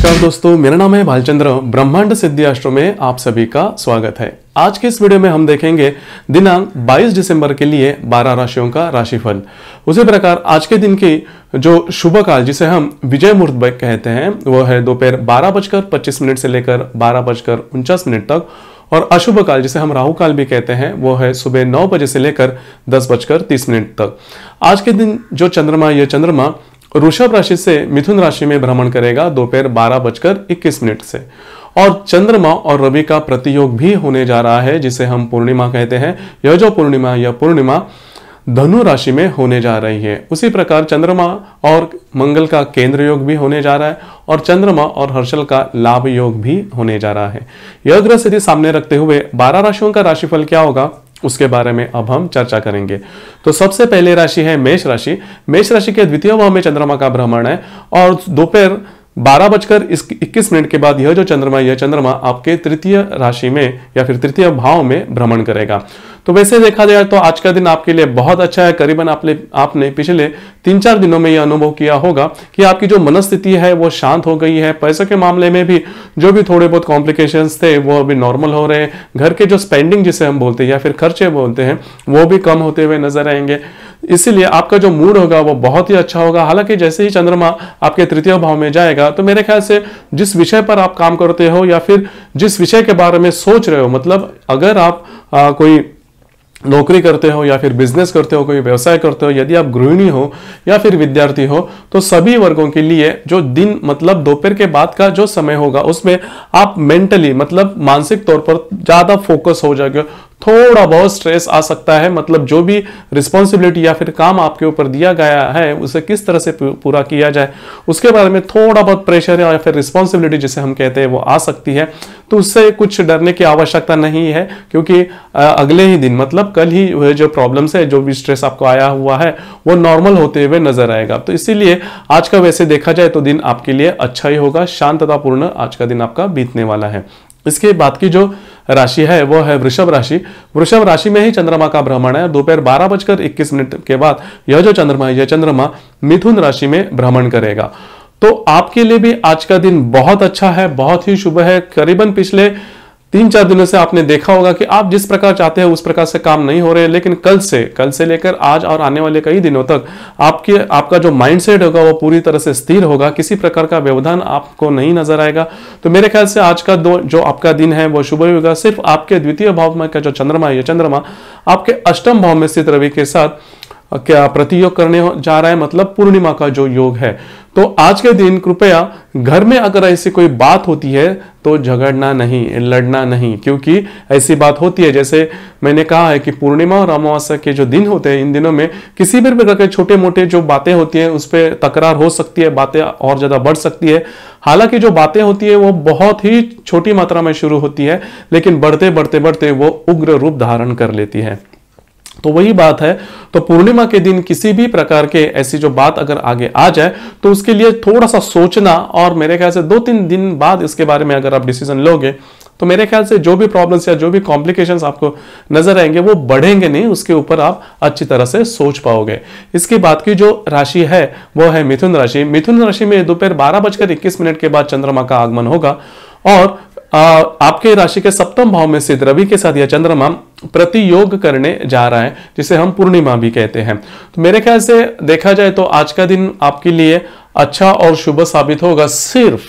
नमस्कार दोस्तों, मेरा नाम है भालचंद्र। ब्रह्मांड सिद्धि एस्ट्रो में आप सभी का स्वागत है। आज के इस वीडियो में हम देखेंगे दिनांक 22 दिसंबर के लिए 12 राशियों का राशिफल। उसी प्रकार आज के दिन की जो शुभ काल जिसे हम विजय मुहूर्त कहते हैं वो है दोपहर 12:25 से लेकर 12:49 तक, और अशुभ काल जिसे हम राहु काल भी कहते हैं वो है सुबह 9 बजे से लेकर 10:30 तक। आज के दिन जो चंद्रमा वृषभ राशि से मिथुन राशि में भ्रमण करेगा दोपहर 12:21 से, और चंद्रमा और रवि का प्रतियोग भी होने जा रहा है जिसे हम पूर्णिमा कहते हैं। यह जो पूर्णिमा धनु राशि में होने जा रही है। उसी प्रकार चंद्रमा और मंगल का केंद्र योग भी होने जा रहा है, और चंद्रमा और हर्षल का लाभ योग भी होने जा रहा है। यह ग्रह स्थिति सामने रखते हुए 12 राशियों का राशिफल क्या होगा उसके बारे में अब हम चर्चा करेंगे। तो सबसे पहले राशि है मेष राशि। मेष राशि के द्वितीय भाव में चंद्रमा का भ्रमण है, और दोपहर 12:21 के बाद यह चंद्रमा आपके तृतीय राशि में या फिर तृतीय भाव में भ्रमण करेगा। तो वैसे देखा जाए तो आज का दिन आपके लिए बहुत अच्छा है। करीबन आपने पिछले 3-4 दिनों में यह अनुभव किया होगा कि आपकी जो मनस्थिति है वो शांत हो गई है। पैसों के मामले में भी जो भी थोड़े बहुत कॉम्प्लिकेशंस थे वो अभी नॉर्मल हो रहे हैं। घर के जो स्पेंडिंग जिसे हम बोलते हैं या फिर खर्चे बोलते हैं वो भी कम होते हुए नजर आएंगे। इसीलिए आपका जो मूड होगा वो बहुत ही अच्छा होगा। हालांकि जैसे ही चंद्रमा आपके तृतीय भाव में जाएगा तो मेरे ख्याल से जिस विषय पर आप काम करते हो या फिर जिस विषय के बारे में सोच रहे हो, मतलब अगर आप कोई नौकरी करते हो या फिर बिजनेस करते हो, कोई व्यवसाय करते हो, यदि आप गृहिणी हो या फिर विद्यार्थी हो, तो सभी वर्गों के लिए जो दिन मतलब दोपहर के बाद का जो समय होगा उसमें आप मेंटली मतलब मानसिक तौर पर ज्यादा फोकस हो जाएगा। थोड़ा बहुत स्ट्रेस आ सकता है, मतलब जो भी रिस्पॉन्सिबिलिटी या फिर काम आपके ऊपर दिया गया है उसे किस तरह से पूरा किया जाए उसके बारे में थोड़ा बहुत प्रेशर या फिर रिस्पॉन्सिबिलिटी जिसे हम कहते हैं वो आ सकती है। तो उससे कुछ डरने की आवश्यकता नहीं है, क्योंकि अगले ही दिन मतलब कल ही जो प्रॉब्लम्स है, जो भी स्ट्रेस आपको आया हुआ है वो नॉर्मल होते हुए नजर आएगा। तो इसीलिए आज का वैसे देखा जाए तो दिन आपके लिए अच्छा ही होगा, शांततापूर्ण आज का दिन आपका बीतने वाला है। इसके बाद की जो राशि है वो है वृषभ राशि। वृषभ राशि में ही चंद्रमा का भ्रमण है। दोपहर 12:21 के बाद यह जो चंद्रमा मिथुन राशि में भ्रमण करेगा। तो आपके लिए भी आज का दिन बहुत अच्छा है, बहुत ही शुभ है। करीबन पिछले 3-4 दिनों से आपने देखा होगा कि आप जिस प्रकार चाहते हैं उस प्रकार से काम नहीं हो रहे, लेकिन कल से लेकर आज और आने वाले कई दिनों तक आपका जो माइंडसेट होगा वो पूरी तरह से स्थिर होगा। किसी प्रकार का व्यवधान आपको नहीं नजर आएगा। तो मेरे ख्याल से आज का जो आपका दिन है वो शुभ होगा। सिर्फ आपके द्वितीय भाव में का जो चंद्रमा आपके अष्टम भाव में स्थित रवि के साथ क्या प्रतियोग करने जा रहा है, मतलब पूर्णिमा का जो योग है। तो आज के दिन कृपया घर में अगर ऐसी कोई बात होती है तो झगड़ना नहीं, लड़ना नहीं, क्योंकि ऐसी बात होती है जैसे मैंने कहा है कि पूर्णिमा और अमावस्या के जो दिन होते हैं इन दिनों में किसी भी प्रकार के छोटे मोटे जो बातें होती हैं उस पर तकरार हो सकती है, बातें और ज्यादा बढ़ सकती है। हालांकि जो बातें होती है वो बहुत ही छोटी मात्रा में शुरू होती है, लेकिन बढ़ते बढ़ते वो उग्र रूप धारण कर लेती है। तो वही बात है। तो पूर्णिमा के दिन किसी भी प्रकार के ऐसी जो बात अगर आगे आ जाए तो उसके लिए थोड़ा सा सोचना, और मेरे ख्याल से 2-3 दिन बाद इसके बारे में अगर आप डिसीजन लोगे तो मेरे ख्याल से जो भी प्रॉब्लम्स या जो भी कॉम्प्लिकेशंस आपको नजर आएंगे वो बढ़ेंगे नहीं, उसके ऊपर आप अच्छी तरह से सोच पाओगे। इसके बाद की जो राशि है वो है मिथुन राशि। मिथुन राशि में दोपहर 12:21 के बाद चंद्रमा का आगमन होगा, और आपके राशि के सप्तम भाव में स्थित रवि के साथ यह चंद्रमा प्रतियोग करने जा रहा है जिसे हम पूर्णिमा भी कहते हैं। तो मेरे ख्याल से देखा जाए तो आज का दिन आपके लिए अच्छा और शुभ साबित होगा। सिर्फ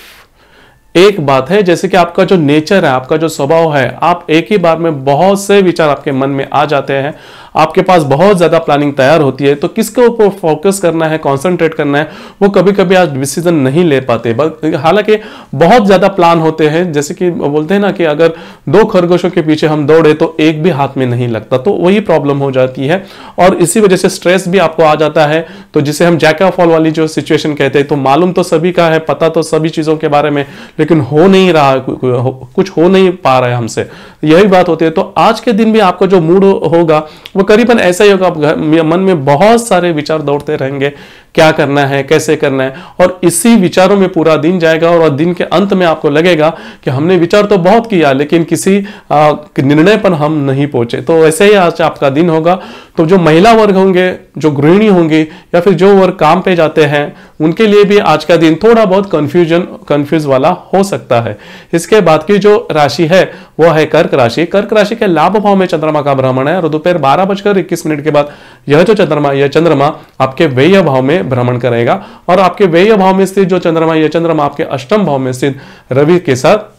एक बात है, जैसे कि आपका जो नेचर है, आपका जो स्वभाव है, आप एक ही बार में बहुत से विचार आपके मन में आ जाते हैं, आपके पास बहुत ज्यादा प्लानिंग तैयार होती है, तो किसके ऊपर फोकस करना है, कंसंट्रेट करना है, वो कभी कभी आज डिसीजन नहीं ले पाते। हालांकि बहुत ज्यादा प्लान होते हैं, जैसे कि बोलते हैं ना कि अगर 2 खरगोशों के पीछे हम दौड़े तो एक भी हाथ में नहीं लगता, तो वही प्रॉब्लम हो जाती है, और इसी वजह से स्ट्रेस भी आपको आ जाता है। तो जिसे हम जैक ऑफ ऑल वाली जो सिचुएशन कहते हैं, तो मालूम तो सभी का है, पता तो सभी चीजों के बारे में, लेकिन हो नहीं रहा, कुछ हो नहीं पा रहा है हमसे, यही बात होती है। तो आज के दिन भी आपका जो मूड होगा वो करीबन ऐसा ही होगा। आप मन में बहुत सारे विचार दौड़ते रहेंगे क्या करना है, कैसे करना है, और इसी विचारों में पूरा दिन जाएगा और दिन के अंत में आपको लगेगा कि हमने विचार तो बहुत किया लेकिन किसी निर्णय पर हम नहीं पहुंचे। तो ऐसे ही आज आपका दिन होगा। तो जो महिला वर्ग होंगे, जो गृहिणी होंगी, या फिर जो वर्ग काम पे जाते हैं, उनके लिए भी आज का दिन थोड़ा बहुत कंफ्यूज वाला हो सकता है। इसके बाद की जो राशि है वो है कर्क राशि। कर्क राशि के लाभ भाव में चंद्रमा का भ्रमण है और दोपहर 12:21 के बाद यह जो चंद्रमा आपके व्यय भाव में भ्रमण करेगा और आपके व्यय भाव में स्थित जो चंद्रमा आपके अष्टम भाव में स्थित रवि के साथ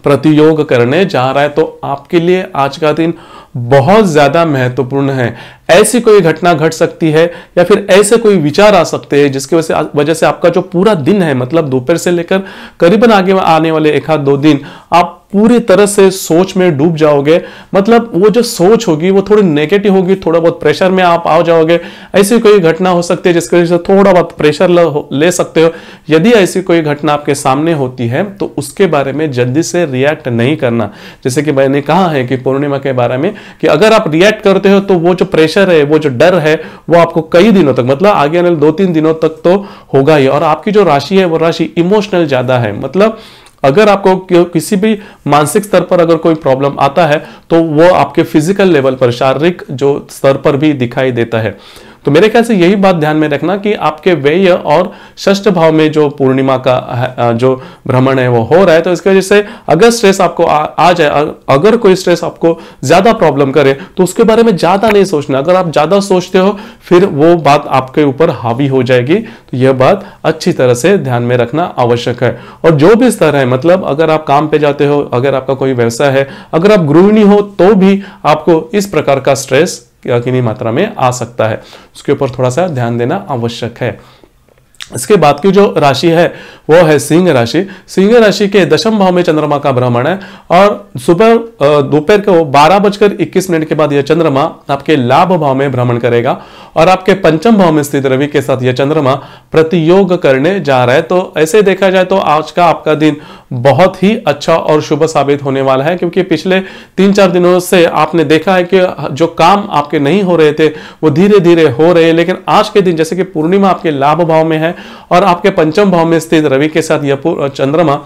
प्रतियोग करने जा रहा है। तो आपके लिए आज का दिन बहुत ज्यादा महत्वपूर्ण है। ऐसी कोई घटना घट सकती है या फिर ऐसे कोई विचार आ सकते हैं जिसकी वजह से आपका जो पूरा दिन है, मतलब दोपहर से लेकर करीबन आगे आने वाले 1-2 दिन आप पूरी तरह से सोच में डूब जाओगे। मतलब वो जो सोच होगी वो थोड़ी नेगेटिव होगी, थोड़ा बहुत प्रेशर में आप आ जाओगे। ऐसी कोई घटना हो सकती है जिसकी वजह से थोड़ा बहुत प्रेशर ले सकते हो। यदि ऐसी कोई घटना आपके सामने होती है तो उसके बारे में जल्दी से रिएक्ट नहीं करना। जैसे कि मैंने कहा है कि पूर्णिमा के बारे में कि अगर आप रिएक्ट करते हो तो वो जो प्रेशर है, वो जो डर है, वो आपको कई दिनों तक, मतलब आगे आने 2-3 दिनों तक तो होगा ही। और आपकी जो राशि है वो राशि इमोशनल ज्यादा है। मतलब अगर आपको किसी भी मानसिक स्तर पर अगर कोई प्रॉब्लम आता है तो वो आपके फिजिकल लेवल पर, शारीरिक जो स्तर पर भी दिखाई देता है। तो मेरे ख्याल से यही बात ध्यान में रखना कि आपके व्यय और षष्ठ भाव में जो पूर्णिमा का जो भ्रमण है वो हो रहा है। तो इसकी वजह से अगर स्ट्रेस आपको आ जाए, अगर कोई स्ट्रेस आपको ज्यादा प्रॉब्लम करे तो उसके बारे में ज्यादा नहीं सोचना। अगर आप ज्यादा सोचते हो फिर वो बात आपके ऊपर हावी हो जाएगी। तो यह बात अच्छी तरह से ध्यान में रखना आवश्यक है। और जो भी स्तर है, मतलब अगर आप काम पे जाते हो, अगर आपका कोई व्यवसाय है, अगर आप गृहिणी हो तो भी आपको इस प्रकार का स्ट्रेस कितनी मात्रा में आ सकता है, उसके ऊपर थोड़ा सा ध्यान देना आवश्यक है। इसके बाद की जो राशि है वो है सिंह राशि। सिंह राशि के दशम भाव में चंद्रमा का भ्रमण है और सुबह दोपहर को 12:21 के बाद यह चंद्रमा आपके लाभ भाव में भ्रमण करेगा और आपके पंचम भाव में स्थित रवि के साथ यह चंद्रमा प्रतियोग करने जा रहा है। तो ऐसे देखा जाए तो आज का आपका दिन बहुत ही अच्छा और शुभ साबित होने वाला है, क्योंकि पिछले 3-4 दिनों से आपने देखा है कि जो काम आपके नहीं हो रहे थे वो धीरे धीरे हो रहे हैं। लेकिन आज के दिन जैसे कि पूर्णिमा आपके लाभ भाव में है और आपके पंचम भाव में स्थित रवि के साथ यह चंद्रमा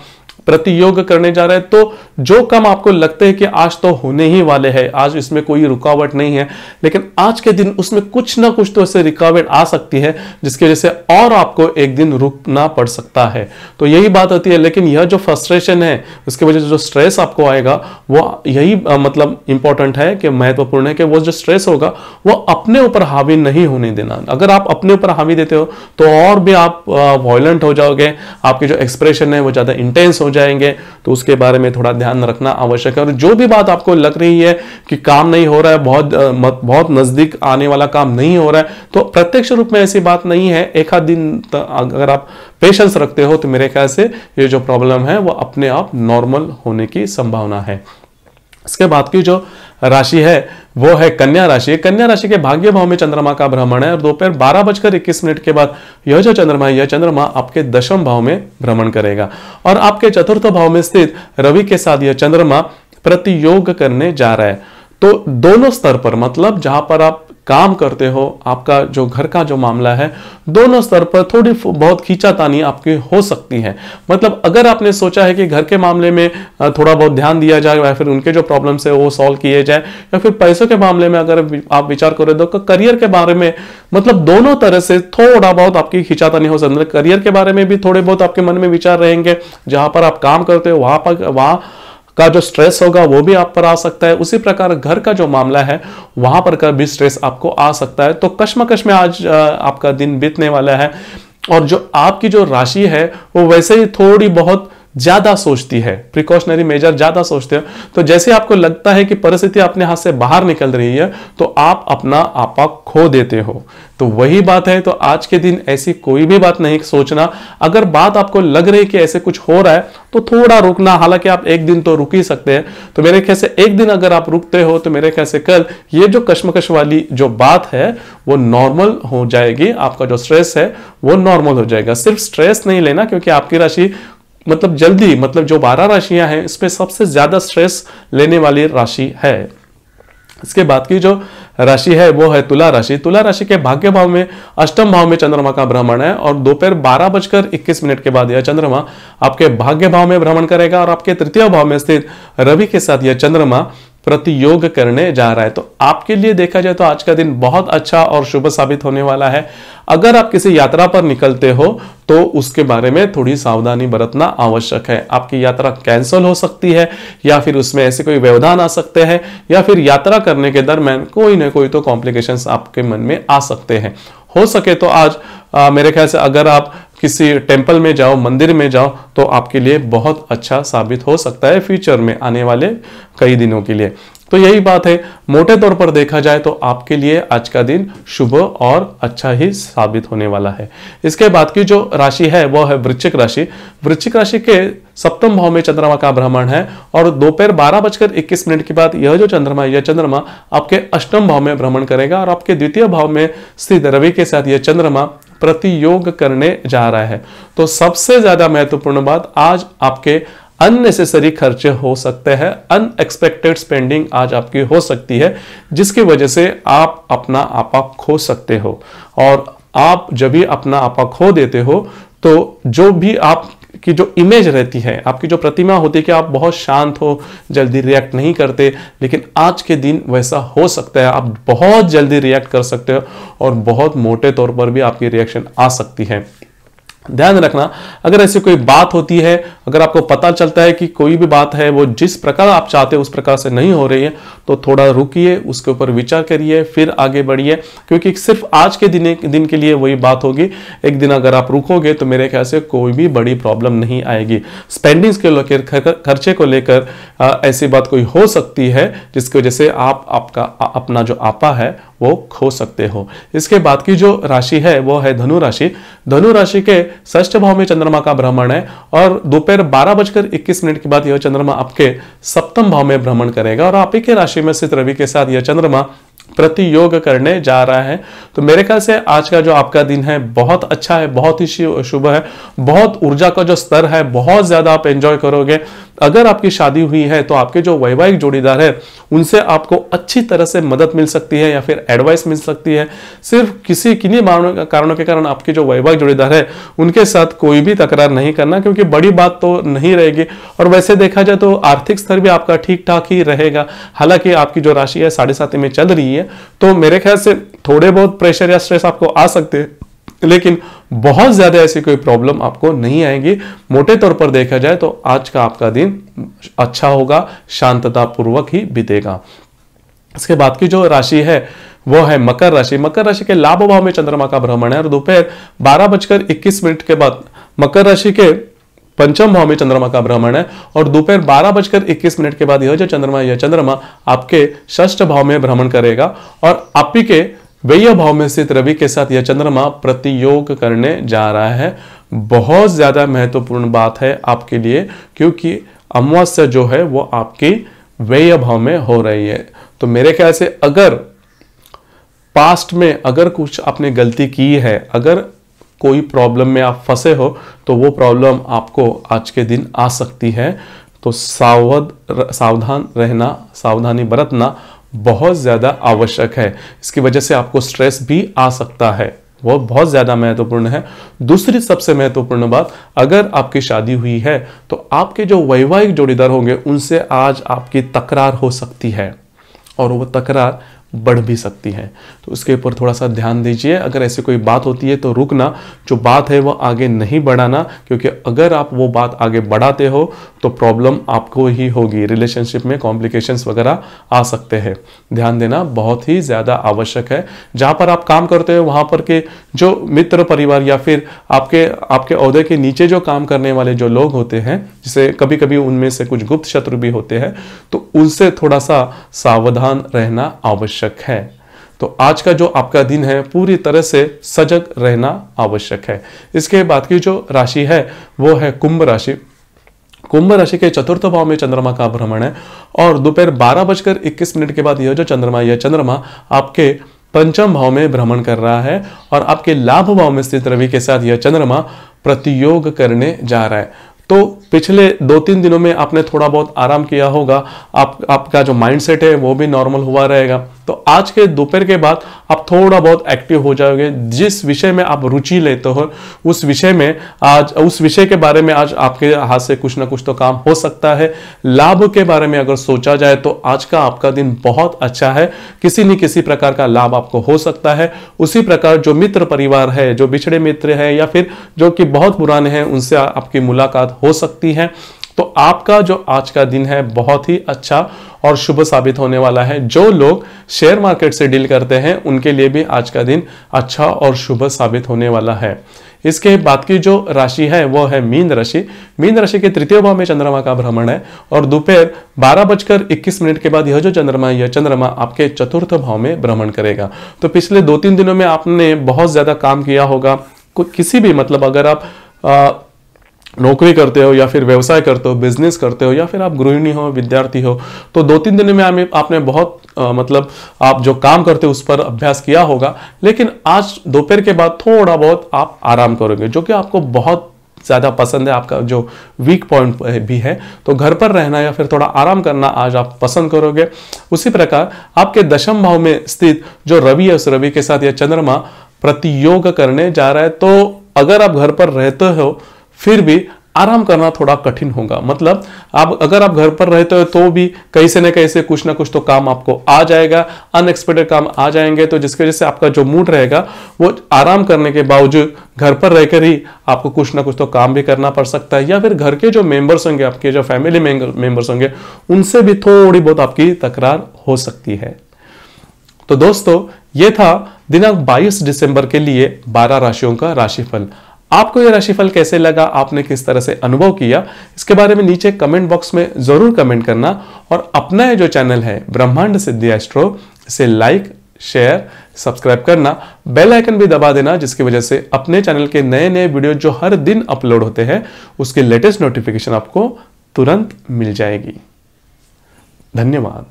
प्रतियोग करने जा रहा है, तो जो काम आपको लगते हैं कि आज तो होने ही वाले हैं, आज इसमें कोई रुकावट नहीं है, लेकिन आज के दिन उसमें कुछ ना कुछ तो ऐसे रुकावट आ सकती है जिसकी वजह से और आपको एक दिन रुकना पड़ सकता है। तो यही बात होती है। लेकिन यह जो फ्रस्ट्रेशन है, उसकी वजह से जो स्ट्रेस आपको आएगा वो यही मतलब इंपॉर्टेंट है कि महत्वपूर्ण है कि वो जो स्ट्रेस होगा वो अपने ऊपर हावी नहीं होने देना। अगर आप अपने ऊपर हावी देते हो तो और भी आप वायलेंट हो जाओगे, आपके जो एक्सप्रेशन है वो ज्यादा इंटेंस हो जाएंगे। तो उसके बारे में थोड़ा ध्यान रखना आवश्यक है। और जो भी बात आपको लग रही है कि काम नहीं हो रहा है, बहुत नजदीक आने वाला काम नहीं हो रहा है, तो प्रत्यक्ष रूप में ऐसी बात नहीं है। एक आध दिन अगर आप पेशेंस रखते हो तो मेरे ख्याल से ये जो प्रॉब्लम है वो अपने आप नॉर्मल होने की संभावना है। इसके बाद की जो राशि है वो है कन्या राशि। कन्या राशि के भाग्य भाव में चंद्रमा का भ्रमण है और दोपहर 12:21 के बाद यह जो चंद्रमा है, यह चंद्रमा आपके दशम भाव में भ्रमण करेगा और आपके चतुर्थ भाव में स्थित रवि के साथ यह चंद्रमा प्रतियोग करने जा रहा है। तो दोनों स्तर पर, मतलब जहां पर आप काम करते हो, आपका जो घर का जो मामला है, दोनों स्तर पर थोड़ी बहुत खींचातानी आपकी हो सकती है। मतलब अगर आपने सोचा है कि घर के मामले में थोड़ा बहुत ध्यान दिया जाए या फिर उनके जो प्रॉब्लम्स है वो सॉल्व किए जाए, या फिर पैसों के मामले में अगर आप विचार करें तो करियर के बारे में, मतलब दोनों तरह से थोड़ा बहुत आपकी खींचातानी हो सकती है। करियर के बारे में भी थोड़े बहुत आपके मन में विचार रहेंगे, जहां पर आप काम करते हो वहां का जो स्ट्रेस होगा वो भी आप पर आ सकता है। उसी प्रकार घर का जो मामला है वहां पर का भी स्ट्रेस आपको आ सकता है। तो कश्मकश में आज आपका दिन बीतने वाला है। और जो आपकी जो राशि है वो वैसे ही थोड़ी बहुत ज्यादा सोचती है, प्रिकॉशनरी मेजर ज्यादा सोचते हो। तो जैसे आपको लगता है कि परिस्थिति अपने हाथ से बाहर निकल रही है तो आप अपना आपा खो देते हो। तो वही बात है। तो आज के दिन ऐसी कोई भी बात नहीं सोचना। अगर बात आपको लग रही है कि ऐसे कुछ हो रहा है तो थोड़ा रुकना। हालांकि आप एक दिन तो रुक ही सकते हैं। तो मेरे ख्याल से एक दिन अगर आप रुकते हो तो मेरे ख्याल से कल ये जो कश्मकश वाली जो बात है वो नॉर्मल हो जाएगी। आपका जो स्ट्रेस है वो नॉर्मल हो जाएगा। सिर्फ स्ट्रेस नहीं लेना, क्योंकि आपकी राशि मतलब जल्दी, मतलब जो 12 राशियां हैं इसमें सबसे ज्यादा स्ट्रेस लेने वाली राशि है। इसके बाद की जो राशि है वो है तुला राशि। तुला राशि के भाग्य भाव में अष्टम भाव में चंद्रमा का भ्रमण है और दोपहर 12:21 के बाद यह चंद्रमा आपके भाग्य भाव में भ्रमण करेगा और आपके तृतीय भाव में स्थित रवि के साथ यह चंद्रमा प्रतियोग करने जा रहा है। तो आपके लिए देखा जाए तो आज का दिन बहुत अच्छा और शुभ साबित होने वाला है। अगर आप किसी यात्रा पर निकलते हो तो उसके बारे में थोड़ी सावधानी बरतना आवश्यक है। आपकी यात्रा कैंसिल हो सकती है या फिर उसमें ऐसे कोई व्यवधान आ सकते हैं या फिर यात्रा करने के दरमियान कोई ना कोई तो कॉम्प्लिकेशंस आपके मन में आ सकते हैं। हो सके तो आज मेरे ख्याल से अगर आप किसी टेम्पल में जाओ, मंदिर में जाओ, तो आपके लिए बहुत अच्छा साबित हो सकता है फ्यूचर में आने वाले कई दिनों के लिए। तो यही बात है, मोटे तौर पर देखा जाए तो आपके लिए आज का दिन शुभ और अच्छा ही साबित होने वाला है। इसके बाद की जो राशि है वो है वृश्चिक राशि। वृश्चिक राशि के सप्तम भाव में चंद्रमा का भ्रमण है और दोपहर 12:21 के बाद यह जो चंद्रमा, यह चंद्रमा आपके अष्टम भाव में भ्रमण करेगा और आपके द्वितीय भाव में स्थित रवि के साथ यह चंद्रमा प्रतियोग करने जा रहा है। तो सबसे ज्यादा महत्वपूर्ण बात, आज आपके अननेसेसरी खर्चे हो सकते हैं, अनएक्सपेक्टेड स्पेंडिंग आज आपकी हो सकती है, जिसकी वजह से आप अपना आपा खो सकते हो। और आप जब भी अपना आपा खो देते हो तो जो भी आप की जो इमेज रहती है, आपकी जो प्रतिमा होती है कि आप बहुत शांत हो, जल्दी रिएक्ट नहीं करते, लेकिन आज के दिन वैसा हो सकता है। आप बहुत जल्दी रिएक्ट कर सकते हो और बहुत मोटे तौर पर भी आपकी रिएक्शन आ सकती है। ध्यान रखना, अगर ऐसी कोई बात होती है, अगर आपको पता चलता है कि कोई भी बात है वो जिस प्रकार आप चाहते हो उस प्रकार से नहीं हो रही है, तो थोड़ा रुकिए, उसके ऊपर विचार करिए, फिर आगे बढ़िए, क्योंकि सिर्फ आज के दिन के लिए वही बात होगी। एक दिन अगर आप रुकोगे तो मेरे ख्याल से कोई भी बड़ी प्रॉब्लम नहीं आएगी। स्पेंडिंग्स के लेकर, खर्चे को लेकर ऐसी बात कोई हो सकती है जिसकी वजह से आप अपना जो आपा है वो खो सकते हो। इसके बाद की जो राशि है वो है धनु राशि। धनु राशि के षष्ठ भाव में चंद्रमा का भ्रमण है और दोपहर 12:21 के बाद यह चंद्रमा आपके सप्तम भाव में भ्रमण करेगा और आप ही के राशि में स्थित रवि के साथ यह चंद्रमा प्रतियोग करने जा रहा है। तो मेरे ख्याल से आज का जो आपका दिन है बहुत अच्छा है, बहुत ही शुभ है, बहुत ऊर्जा का जो स्तर है बहुत ज्यादा आप एंजॉय करोगे। अगर आपकी शादी हुई है तो आपके जो वैवाहिक जोड़ीदार है उनसे आपको अच्छी तरह से मदद मिल सकती है या फिर एडवाइस मिल सकती है। सिर्फ किन्हीं कारणों के कारण आपके जो वैवाहिक जोड़ीदार है उनके साथ कोई भी तकरार नहीं करना, क्योंकि बड़ी बात तो नहीं रहेगी। और वैसे देखा जाए तो आर्थिक स्तर भी आपका ठीक ठाक ही रहेगा। हालांकि आपकी जो राशि है 7.5 में चल रही है, तो मेरे ख्याल से थोड़े बहुत प्रेशर या स्ट्रेस आपको आ सकते हैं, लेकिन बहुत ज्यादा ऐसी कोई प्रॉब्लम आपको नहीं आएगी। मोटे तौर पर देखा जाए तो आज का आपका दिन अच्छा होगा, शांतता पूर्वक ही बीतेगा। इसके बाद की जो राशि है वो है मकर राशि। मकर राशि के लाभ भाव में चंद्रमा का भ्रमण है और दोपहर 12:21 के बाद मकर राशि के पंचम भाव में चंद्रमा का भ्रमण है और दोपहर 12:21 के बाद यह जो चंद्रमा, यह चंद्रमा आपके षष्ठ भाव में भ्रमण करेगा और आप ही के व्यय भाव में स्थित रवि के साथ यह चंद्रमा प्रतियोग करने जा रहा है। बहुत ज्यादा महत्वपूर्ण बात है आपके लिए, क्योंकि अमावस्या जो है वो आपकी व्यय भाव में हो रही है। तो मेरे ख्याल से अगर पास्ट में अगर कुछ आपने गलती की है, अगर कोई प्रॉब्लम में आप फंसे हो, तो वो प्रॉब्लम आपको आज के दिन आ सकती है। तो सावधान रहना, सावधानी बरतना बहुत ज्यादा आवश्यक है। इसकी वजह से आपको स्ट्रेस भी आ सकता है, वो बहुत ज्यादा महत्वपूर्ण है। दूसरी सबसे महत्वपूर्ण बात, अगर आपकी शादी हुई है तो आपके जो वैवाहिक जोड़ीदार होंगे उनसे आज आपकी तकरार हो सकती है और वो तकरार बढ़ भी सकती है। तो उसके ऊपर थोड़ा सा ध्यान दीजिए। अगर ऐसी कोई बात होती है तो रुकना, जो बात है वो आगे नहीं बढ़ाना, क्योंकि अगर आप वो बात आगे बढ़ाते हो तो प्रॉब्लम आपको ही होगी। रिलेशनशिप में कॉम्प्लिकेशंस वगैरह आ सकते हैं। ध्यान देना बहुत ही ज़्यादा आवश्यक है। जहाँ पर आप काम करते हो वहाँ पर के जो मित्र परिवार या फिर आपके ओहदे के नीचे जो काम करने वाले जो लोग होते हैं, जिसे कभी कभी उनमें से कुछ गुप्त शत्रु भी होते हैं, तो उनसे थोड़ा सा सावधान रहना आवश्यक है। तो आज का जो आपका दिन है पूरी तरह से सजग रहना आवश्यक है। इसके बाद की जो राशि है वो है कुंभ राशि। कुंभ राशि के चतुर्थ भाव में चंद्रमा का भ्रमण है और दोपहर 12:21 के बाद यह जो चंद्रमा, यह चंद्रमा आपके पंचम भाव में भ्रमण कर रहा है और आपके लाभ भाव में स्थित रवि के साथ यह चंद्रमा प्रतियोग करने जा रहा है। तो पिछले 2-3 दिनों में आपने थोड़ा बहुत आराम किया होगा, आपका जो माइंडसेट है वो भी नॉर्मल हुआ रहेगा। तो आज के दोपहर के बाद आप थोड़ा बहुत एक्टिव हो जाओगे। जिस विषय में आप रुचि लेते हो उस विषय के बारे में आज आपके हाथ से कुछ ना कुछ तो काम हो सकता है। लाभ के बारे में अगर सोचा जाए तो आज का आपका दिन बहुत अच्छा है, किसी न किसी प्रकार का लाभ आपको हो सकता है। उसी प्रकार जो मित्र परिवार है, जो बिछड़े मित्र है या फिर जो कि बहुत पुराने हैं, उनसे आपकी मुलाकात हो सकती है। तो आपका जो आज का दिन है बहुत ही अच्छा और शुभ साबित होने वाला है। जो लोग शेयर मार्केट से डील करते हैं उनके लिए भी आज का दिन अच्छा और शुभ साबित होने वाला है। इसके बाद की जो राशि है वो है मीन राशि। मीन राशि के तृतीय भाव में चंद्रमा का भ्रमण है और दोपहर 12:21 के बाद यह जो चंद्रमा आपके चतुर्थ भाव में भ्रमण करेगा। तो पिछले 2-3 दिनों में आपने बहुत ज्यादा काम किया होगा। किसी भी मतलब अगर आप नौकरी करते हो या फिर व्यवसाय करते हो, बिजनेस करते हो या फिर आप गृहिणी हो, विद्यार्थी हो, तो 2-3 दिन में आपने बहुत मतलब आप जो काम करते हो उस पर अभ्यास किया होगा। लेकिन आज दोपहर के बाद थोड़ा बहुत आप आराम करोगे, जो कि आपको बहुत ज्यादा पसंद है, आपका जो वीक पॉइंट भी है। तो घर पर रहना या फिर थोड़ा आराम करना आज आप पसंद करोगे। उसी प्रकार आपके दशम भाव में स्थित जो रवि है, उस रवि के साथ यह चंद्रमा प्रतियोग करने जा रहा है। तो अगर आप घर पर रहते हो फिर भी आराम करना थोड़ा कठिन होगा। मतलब अगर आप घर पर रहते हो तो भी कैसे न कैसे कुछ ना कुछ तो काम आपको आ जाएगा, अनएक्सपेक्टेड काम आ जाएंगे। तो जिसकी वजह से आपका जो मूड रहेगा वो आराम करने के बावजूद घर पर रहकर ही आपको कुछ ना कुछ तो काम भी करना पड़ सकता है, या फिर घर के जो मेंबर्स होंगे, आपके जो फैमिली मेंबर्स होंगे, उनसे भी थोड़ी बहुत आपकी तकरार हो सकती है। तो दोस्तों, यह था दिनांक 22 दिसंबर के लिए 12 राशियों का राशिफल। आपको यह राशिफल कैसे लगा, आपने किस तरह से अनुभव किया, इसके बारे में नीचे कमेंट बॉक्स में जरूर कमेंट करना। और अपना ये जो चैनल है ब्रह्मांड सिद्धि एस्ट्रो, इसे लाइक, शेयर, सब्सक्राइब करना, बेल आइकन भी दबा देना, जिसकी वजह से अपने चैनल के नए नए वीडियो जो हर दिन अपलोड होते हैं उसके लेटेस्ट नोटिफिकेशन आपको तुरंत मिल जाएगी। धन्यवाद।